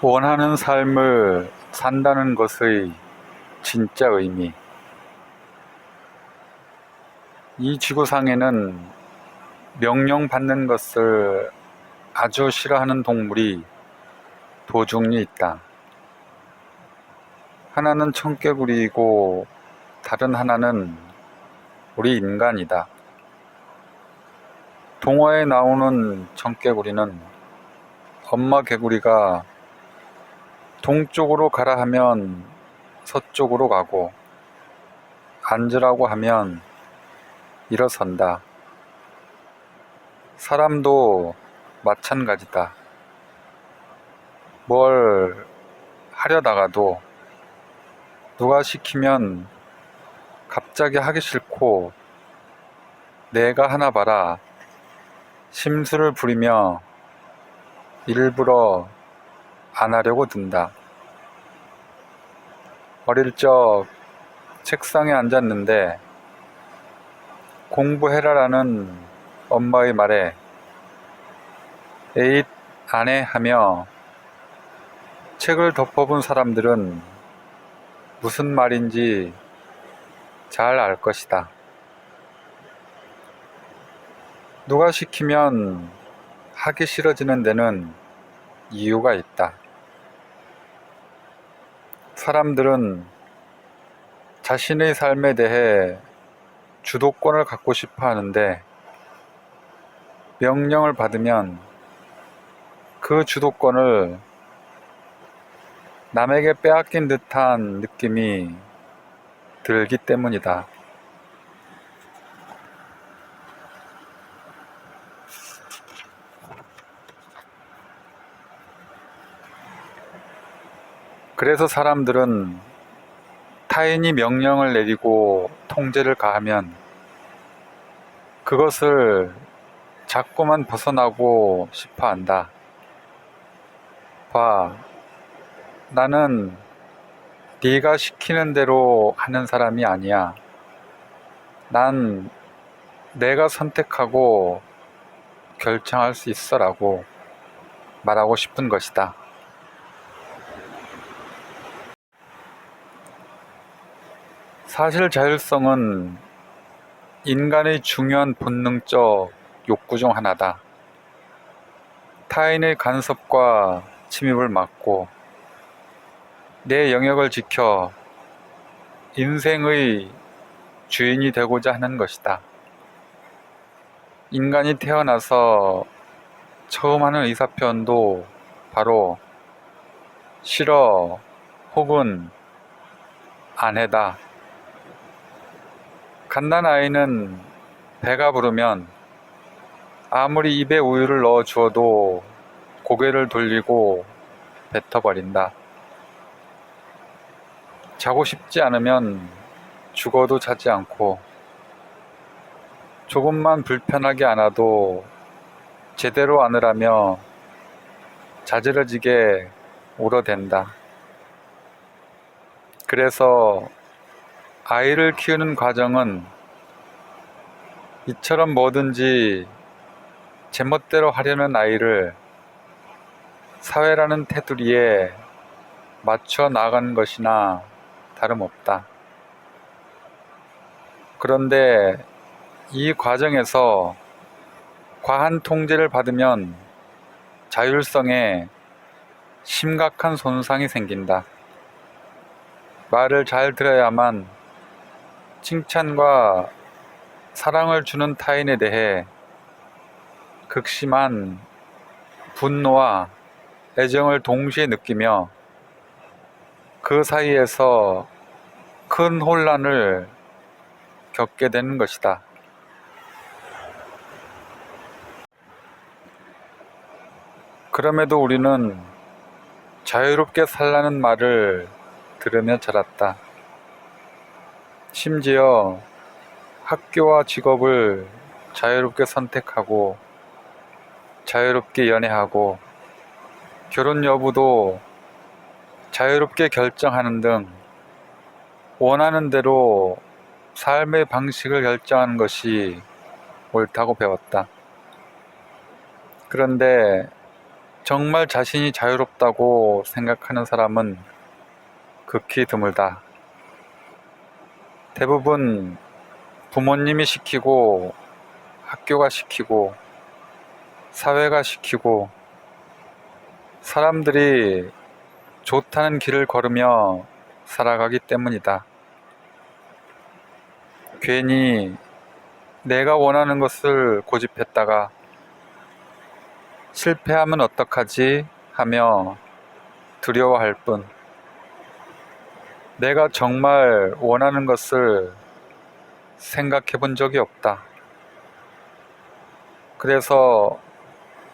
원하는 삶을 산다는 것의 진짜 의미. 이 지구상에는 명령받는 것을 아주 싫어하는 동물이 도중에 있다. 하나는 청개구리이고 다른 하나는 우리 인간이다. 동화에 나오는 청개구리는 엄마 개구리가 동쪽으로 가라 하면 서쪽으로 가고 앉으라고 하면 일어선다. 사람도 마찬가지다. 뭘 하려다가도 누가 시키면 갑자기 하기 싫고 내가 하나 봐라 심술을 부리며 일부러 안 하려고 든다. 어릴 적 책상에 앉았는데 공부해라라는 엄마의 말에 에잇 안 해 하며 책을 덮어본 사람들은 무슨 말인지 잘 알 것이다. 누가 시키면 하기 싫어지는 데는 이유가 있다. 사람들은 자신의 삶에 대해 주도권을 갖고 싶어 하는데 명령을 받으면 그 주도권을 남에게 빼앗긴 듯한 느낌이 들기 때문이다. 그래서 사람들은 타인이 명령을 내리고 통제를 가하면 그것을 자꾸만 벗어나고 싶어 한다. 봐, 나는 네가 시키는 대로 하는 사람이 아니야. 난 내가 선택하고 결정할 수 있어라고 말하고 싶은 것이다. 사실 자율성은 인간의 중요한 본능적 욕구 중 하나다. 타인의 간섭과 침입을 막고 내 영역을 지켜 인생의 주인이 되고자 하는 것이다. 인간이 태어나서 처음 하는 의사표현도 바로 싫어 혹은 안 해다. 갓난아이는 배가 부르면 아무리 입에 우유를 넣어 주어도 고개를 돌리고 뱉어버린다. 자고 싶지 않으면 죽어도 자지 않고 조금만 불편하게 안아도 제대로 안으라며 자지러지게 울어댄다. 그래서 아이를 키우는 과정은 이처럼 뭐든지 제멋대로 하려는 아이를 사회라는 테두리에 맞춰 나가는 것이나 다름없다. 그런데 이 과정에서 과한 통제를 받으면 자율성에 심각한 손상이 생긴다. 말을 잘 들어야만 칭찬과 사랑을 주는 타인에 대해 극심한 분노와 애정을 동시에 느끼며 그 사이에서 큰 혼란을 겪게 되는 것이다. 그럼에도 우리는 자유롭게 살라는 말을 들으며 자랐다. 심지어 학교와 직업을 자유롭게 선택하고 자유롭게 연애하고 결혼 여부도 자유롭게 결정하는 등 원하는 대로 삶의 방식을 결정하는 것이 옳다고 배웠다. 그런데 정말 자신이 자유롭다고 생각하는 사람은 극히 드물다. 대부분 부모님이 시키고, 학교가 시키고, 사회가 시키고, 사람들이 좋다는 길을 걸으며 살아가기 때문이다. 괜히 내가 원하는 것을 고집했다가 실패하면 어떡하지 하며 두려워할 뿐, 내가 정말 원하는 것을 생각해 본 적이 없다. 그래서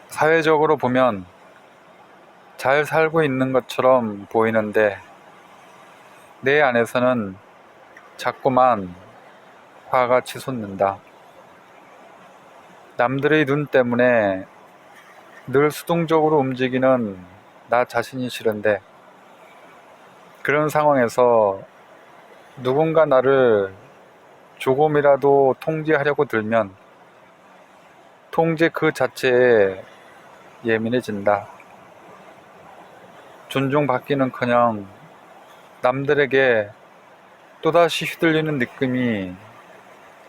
사회적으로 보면 잘 살고 있는 것처럼 보이는데 내 안에서는 자꾸만 화가 치솟는다. 남들의 눈 때문에 늘 수동적으로 움직이는 나 자신이 싫은데, 그런 상황에서 누군가 나를 조금이라도 통제하려고 들면 통제 그 자체에 예민해진다. 존중받기는커녕 남들에게 또다시 휘둘리는 느낌이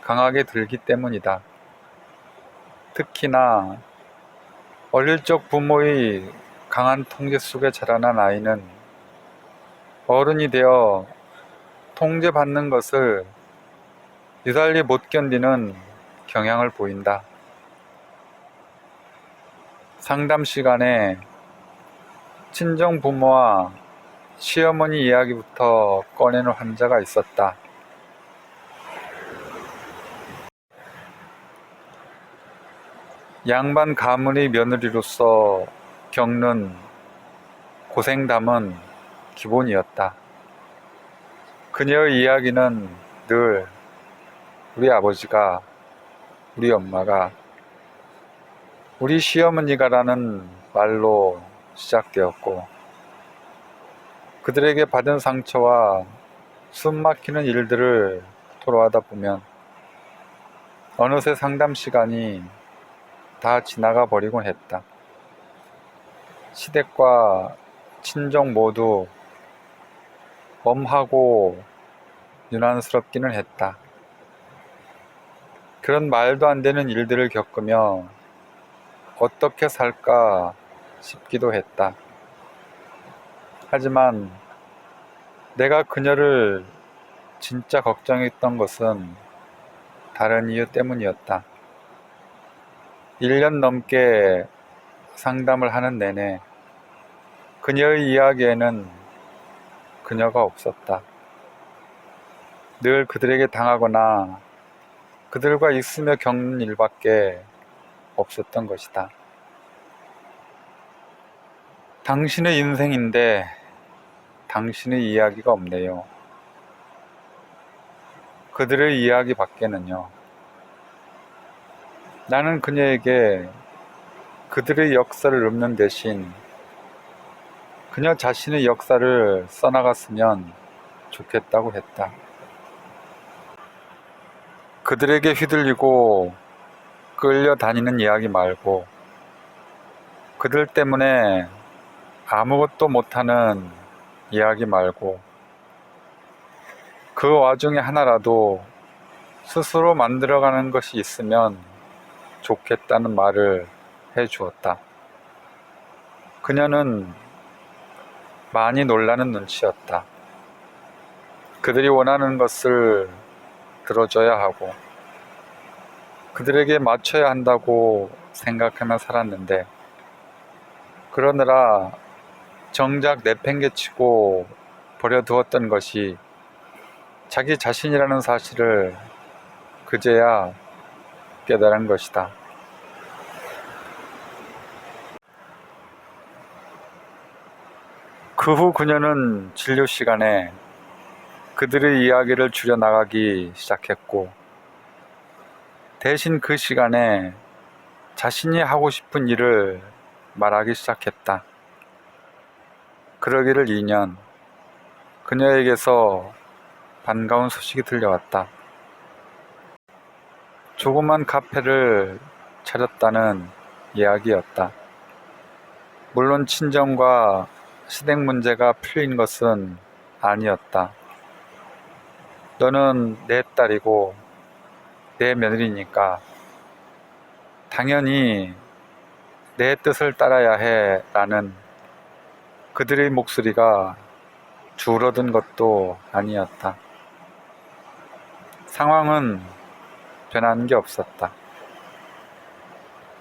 강하게 들기 때문이다. 특히나 어릴 적 부모의 강한 통제 속에 자라난 아이는 어른이 되어 통제받는 것을 유달리 못 견디는 경향을 보인다. 상담 시간에 친정 부모와 시어머니 이야기부터 꺼내는 환자가 있었다. 양반 가문의 며느리로서 겪는 고생담은 기본이었다. 그녀의 이야기는 늘 우리 아버지가, 우리 엄마가, 우리 시어머니가라는 말로 시작되었고, 그들에게 받은 상처와 숨막히는 일들을 토로하다 보면 어느새 상담 시간이 다 지나가 버리곤 했다. 시댁과 친정 모두 엄하고 유난스럽기는 했다. 그런 말도 안 되는 일들을 겪으며 어떻게 살까 싶기도 했다. 하지만 내가 그녀를 진짜 걱정했던 것은 다른 이유 때문이었다. 1년 넘게 상담을 하는 내내 그녀의 이야기에는 그녀가 없었다. 늘 그들에게 당하거나 그들과 있으며 겪는 일밖에 없었던 것이다. 당신의 인생인데 당신의 이야기가 없네요. 그들의 이야기 밖에는요. 나는 그녀에게 그들의 역사를 읊는 대신 그녀 자신의 역사를 써나갔으면 좋겠다고 했다. 그들에게 휘둘리고 끌려다니는 이야기 말고, 그들 때문에 아무것도 못하는 이야기 말고, 그 와중에 하나라도 스스로 만들어가는 것이 있으면 좋겠다는 말을 해주었다. 그녀는 많이 놀라는 눈치였다. 그들이 원하는 것을 들어줘야 하고 그들에게 맞춰야 한다고 생각하며 살았는데, 그러느라 정작 내팽개치고 버려두었던 것이 자기 자신이라는 사실을 그제야 깨달은 것이다. 그 후 그녀는 진료 시간에 그들의 이야기를 줄여나가기 시작했고, 대신 그 시간에 자신이 하고 싶은 일을 말하기 시작했다. 그러기를 2년, 그녀에게서 반가운 소식이 들려왔다. 조그만 카페를 차렸다는 이야기였다. 물론 친정과 시댁 문제가 풀린 것은 아니었다. 너는 내 딸이고 내 며느리니까 당연히 내 뜻을 따라야 해 라는 그들의 목소리가 줄어든 것도 아니었다. 상황은 변한 게 없었다.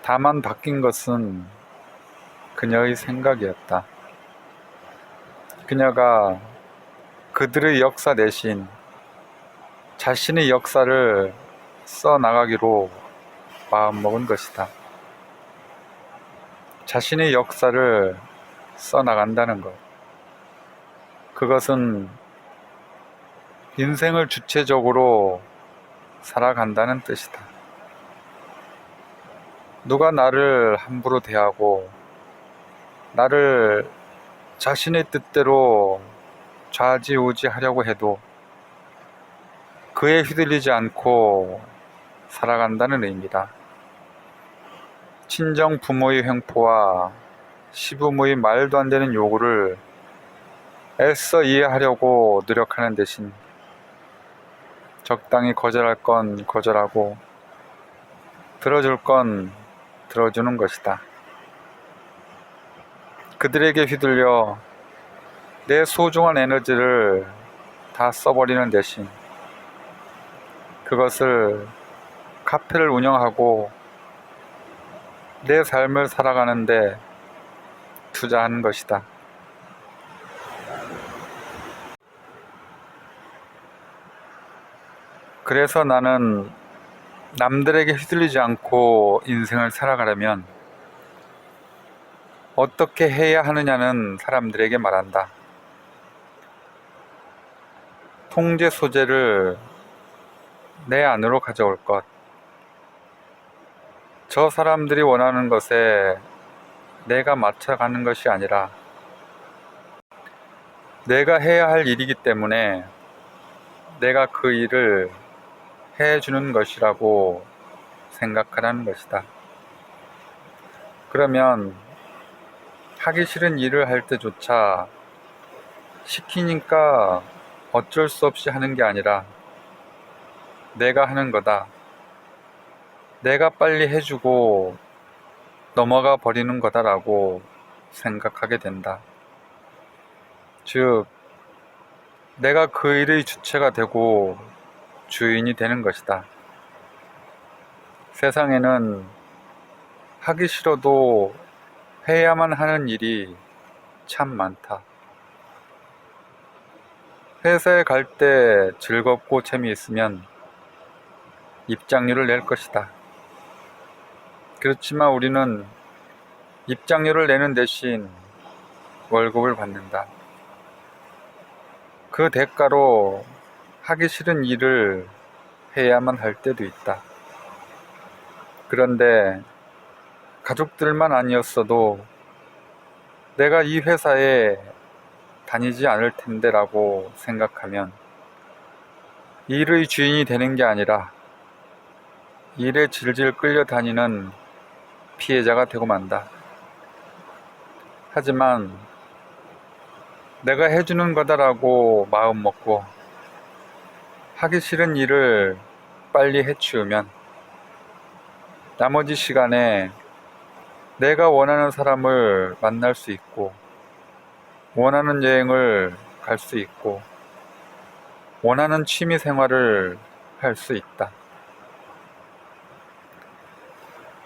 다만 바뀐 것은 그녀의 생각이었다. 그녀가 그들의 역사 대신 자신의 역사를 써나가기로 마음먹은 것이다. 자신의 역사를 써나간다는 것. 그것은 인생을 주체적으로 살아간다는 뜻이다. 누가 나를 함부로 대하고 나를 자신의 뜻대로 좌지우지하려고 해도 그에 휘둘리지 않고 살아간다는 의미다. 친정 부모의 횡포와 시부모의 말도 안 되는 요구를 애써 이해하려고 노력하는 대신 적당히 거절할 건 거절하고 들어줄 건 들어주는 것이다. 그들에게 휘둘려 내 소중한 에너지를 다 써버리는 대신 그것을 카페를 운영하고 내 삶을 살아가는데 투자하는 것이다. 그래서 나는 남들에게 휘둘리지 않고 인생을 살아가려면 어떻게 해야 하느냐는 사람들에게 말한다. 통제 소재를 내 안으로 가져올 것. 저 사람들이 원하는 것에 내가 맞춰가는 것이 아니라 내가 해야 할 일이기 때문에 내가 그 일을 해주는 것이라고 생각하라는 것이다. 그러면 하기 싫은 일을 할 때조차 시키니까 어쩔 수 없이 하는 게 아니라 내가 하는 거다. 내가 빨리 해주고 넘어가 버리는 거다라고 생각하게 된다. 즉, 내가 그 일의 주체가 되고 주인이 되는 것이다. 세상에는 하기 싫어도 해야만 하는 일이 참 많다. 회사에 갈 때 즐겁고 재미있으면 입장료를 낼 것이다. 그렇지만 우리는 입장료를 내는 대신 월급을 받는다. 그 대가로 하기 싫은 일을 해야만 할 때도 있다. 그런데 가족들만 아니었어도 내가 이 회사에 다니지 않을 텐데라고 생각하면 일의 주인이 되는 게 아니라 일에 질질 끌려다니는 피해자가 되고 만다. 하지만 내가 해주는 거다라고 마음 먹고 하기 싫은 일을 빨리 해치우면 나머지 시간에 내가 원하는 사람을 만날 수 있고 원하는 여행을 갈 수 있고 원하는 취미 생활을 할 수 있다.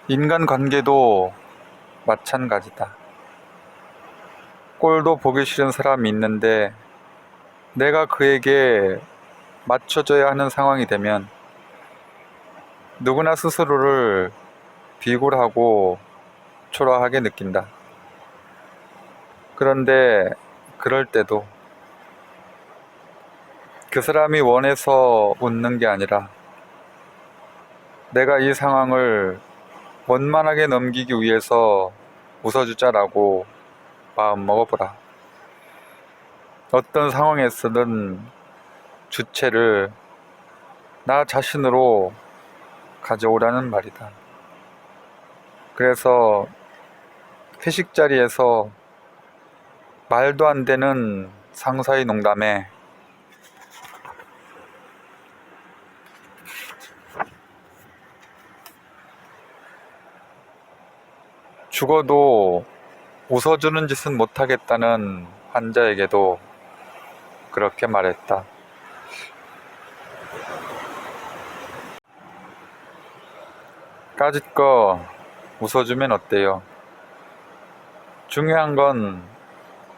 인간관계도 마찬가지다. 꼴도 보기 싫은 사람이 있는데 내가 그에게 맞춰줘야 하는 상황이 되면 누구나 스스로를 비굴하고 초라하게 느낀다. 그런데 그럴 때도 그 사람이 원해서 웃는 게 아니라 내가 이 상황을 원만하게 넘기기 위해서 웃어주자라고 마음 먹어보라. 어떤 상황에서든 주체를 나 자신으로 가져오라는 말이다. 그래서 회식 자리에서 말도 안 되는 상사의 농담에 죽어도 웃어주는 짓은 못하겠다는 환자에게도 그렇게 말했다. 까짓 거 웃어주면 어때요? 중요한 건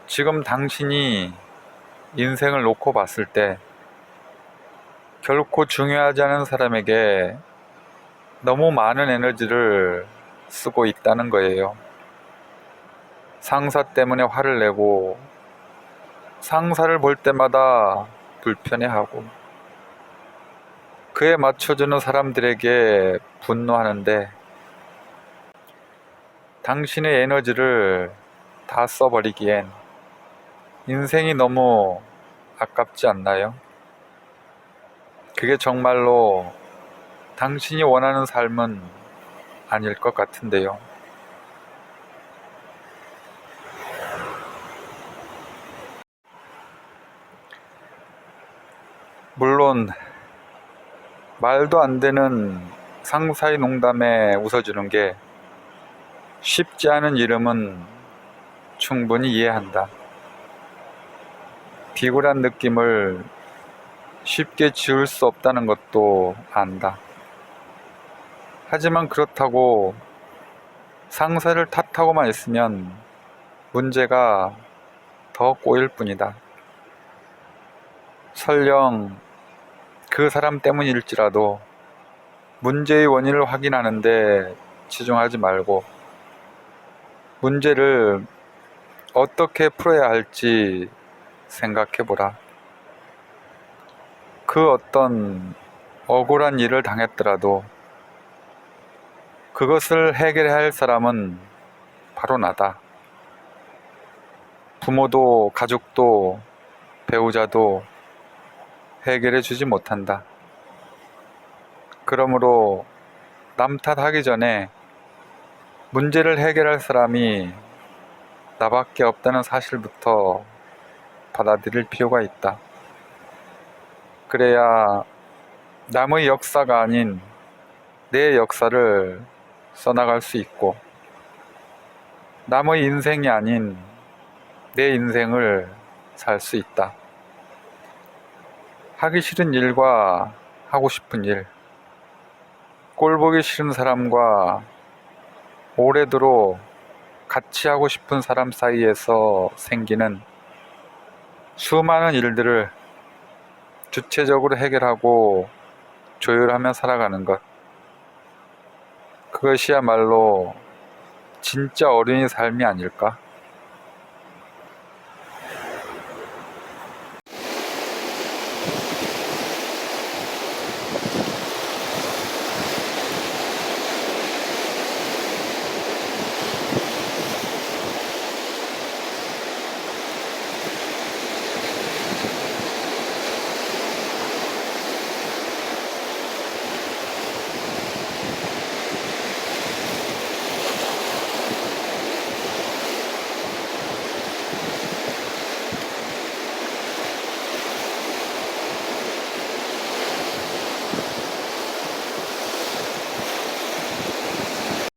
지금 당신이 인생을 놓고 봤을 때 결코 중요하지 않은 사람에게 너무 많은 에너지를 쓰고 있다는 거예요. 상사 때문에 화를 내고 상사를 볼 때마다 불편해하고 그에 맞춰주는 사람들에게 분노하는데 당신의 에너지를 다 써버리기엔 인생이 너무 아깝지 않나요? 그게 정말로 당신이 원하는 삶은 아닐 것 같은데요. 물론 말도 안 되는 상사의 농담에 웃어주는 게 쉽지 않은 일임은 충분히 이해한다. 비굴한 느낌을 쉽게 지울 수 없다는 것도 안다. 하지만 그렇다고 상사를 탓하고만 있으면 문제가 더 꼬일 뿐이다. 설령 그 사람 때문일지라도 문제의 원인을 확인하는데 치중하지 말고 문제를 어떻게 풀어야 할지 생각해보라. 그 어떤 억울한 일을 당했더라도 그것을 해결해야 할 사람은 바로 나다. 부모도 가족도 배우자도 해결해 주지 못한다. 그러므로 남 탓하기 전에 문제를 해결할 사람이 나밖에 없다는 사실부터 받아들일 필요가 있다. 그래야 남의 역사가 아닌 내 역사를 써나갈 수 있고 남의 인생이 아닌 내 인생을 살 수 있다. 하기 싫은 일과 하고 싶은 일, 꼴 보기 싫은 사람과 오래도록 같이 하고 싶은 사람 사이에서 생기는 수많은 일들을 주체적으로 해결하고 조율하며 살아가는 것. 그것이야말로 진짜 어른의 삶이 아닐까?